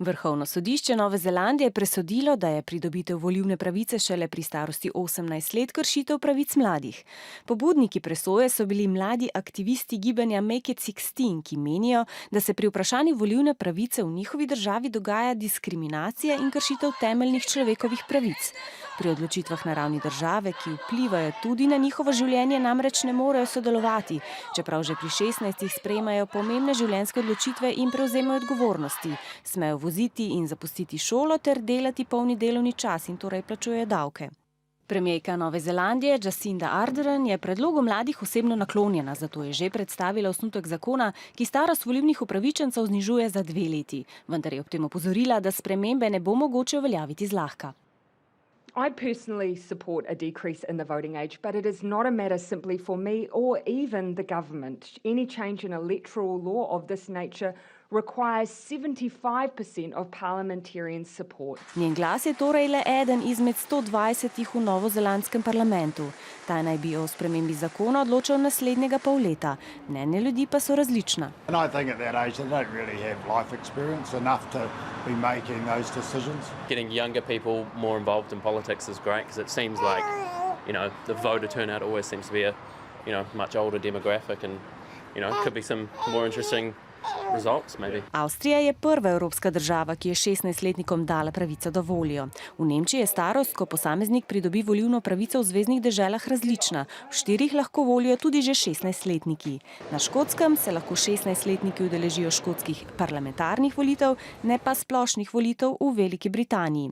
Vrhovno sodišče Nove Zelandije je presodilo, da je pridobitev volilne pravice šele pri starosti 18 let kršitev pravic mladih. Pobudniki presoje so bili mladi aktivisti gibanja Make It 16, ki menijo, da se pri vprašanju volilne pravice v njihovi državi dogaja diskriminacija in kršitev temeljnih človekovih pravic. Pri odločitvah na ravni države, ki vplivajo tudi na njihovo življenje, namreč ne morejo sodelovati, čeprav že pri 16 sprejemajo pomembne življenjske odločitve in prevzemajo odgovornosti. Smejo voziti in zapustiti šolo ter delati polni delovni čas in torej plačujejo davke. Premierka Nove Zelandije Jacinda Ardern je predlogu mladih osebno naklonjena, zato je že predstavila osnutek zakona, ki starost volilnih upravičencev znižuje za 2 leti. Vendar je ob tem opozorila, da spremembe ne bo mogoče uveljaviti zlahka. I personally support a decrease in the voting age, but it is not a matter simply for me or even the government. Any change in electoral law of this nature requires 75% of parliamentarian support. Njen glas je torej le eden izmed 120 v novozelandskem parlamentu. Ta naj bi o spremembi zakona odločal naslednjega pol leta. Mnenja ljudi pa so različna. And I think at that age they don't really have life experience enough to be making those decisions. Getting younger people more involved in politics is great because it seems like, the voter turnout always seems to be a, much older demographic and, could be some more interesting results, maybe. Avstrija je prva evropska država, ki je 16-letnikom dala pravico, da volijo. V Nemčiji je starost, ko posameznik pridobi volilno pravico v zveznih deželah, različna. V 4 lahko volijo tudi že 16-letniki. Na Škotskem se lahko 16-letniki udeležijo škotskih parlamentarnih volitev, ne pa splošnih volitev v Veliki Britaniji.